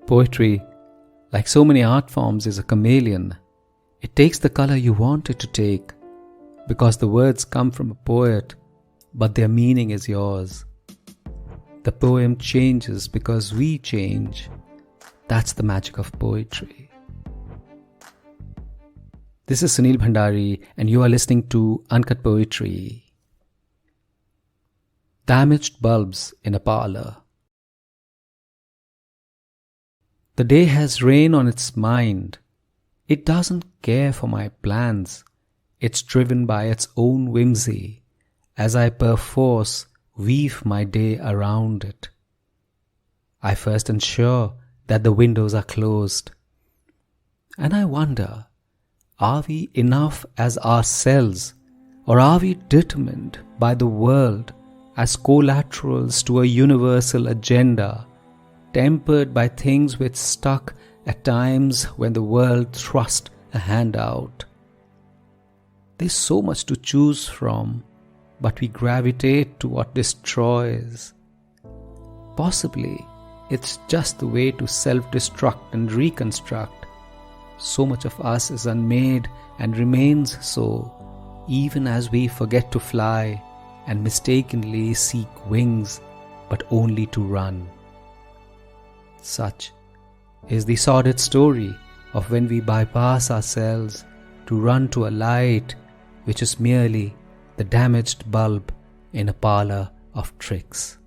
Poetry, like so many art forms, is a chameleon. It takes the color you want it to take, because the words come from a poet, but their meaning is yours. The poem changes because we change. That's the magic of poetry. This is Sunil Bhandari, and you are listening to Uncut Poetry. Damaged bulbs in a parlor. The day has rain on its mind. It doesn't care for my plans. It's driven by its own whimsy, as I perforce weave my day around it. I first ensure that the windows are closed. And I wonder, are we enough as ourselves, or are we determined by the world as collaterals to a universal agenda, tempered by things which stuck at times when the world thrust a hand out? There's so much to choose from, but we gravitate to what destroys. Possibly, it's just the way to self-destruct and reconstruct. So much of us is unmade and remains so, even as we forget to fly and mistakenly seek wings, but only to run. Such is the sordid story of when we bypass ourselves to run to a light which is merely the damaged bulb in a parlor of tricks.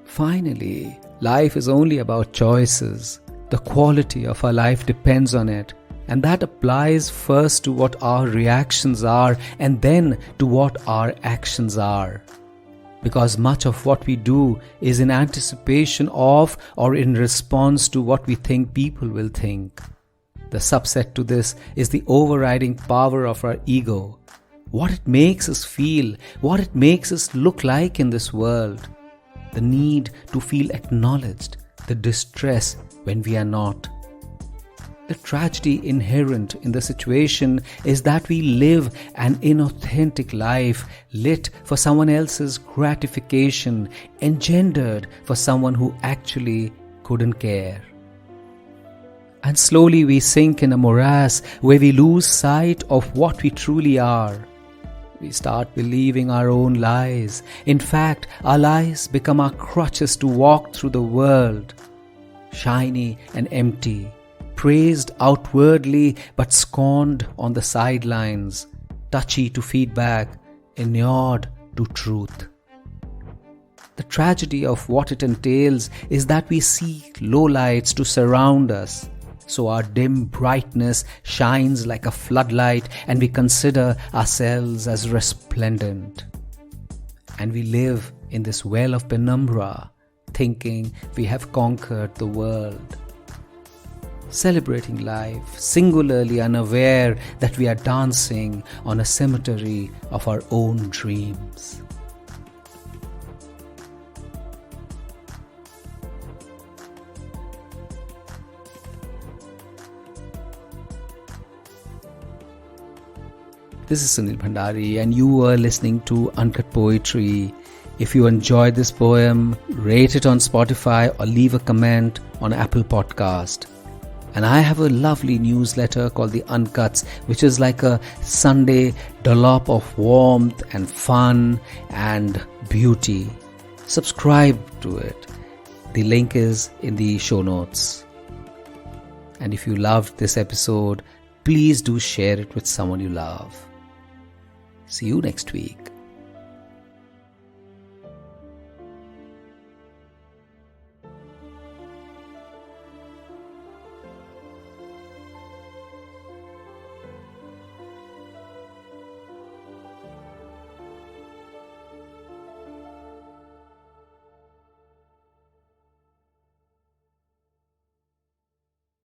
Finally, life is only about choices. The quality of our life depends on it, and that applies first to what our reactions are and then to what our actions are. Because much of what we do is in anticipation of or in response to what we think people will think. The subset to this is the overriding power of our ego, what it makes us feel, what it makes us look like in this world, the need to feel acknowledged, the distress when we are not. The tragedy inherent in the situation is that we live an inauthentic life, lit for someone else's gratification, engendered for someone who actually couldn't care. And slowly we sink in a morass where we lose sight of what we truly are. We start believing our own lies. In fact, our lies become our crutches to walk through the world. Shiny and empty, praised outwardly but scorned on the sidelines, touchy to feedback, inured to truth. The tragedy of what it entails is that we seek lowlights to surround us, so our dim brightness shines like a floodlight and we consider ourselves as resplendent. And we live in this well of penumbra, thinking we have conquered the world. Celebrating life, singularly unaware that we are dancing on a cemetery of our own dreams. This is Sunil Bhandari, and you are listening to Uncut Poetry. If you enjoyed this poem, rate it on Spotify or leave a comment on Apple Podcast. And I have a lovely newsletter called The Uncuts, which is like a Sunday dollop of warmth and fun and beauty. Subscribe to it. The link is in the show notes. And if you loved this episode, please do share it with someone you love. See you next week.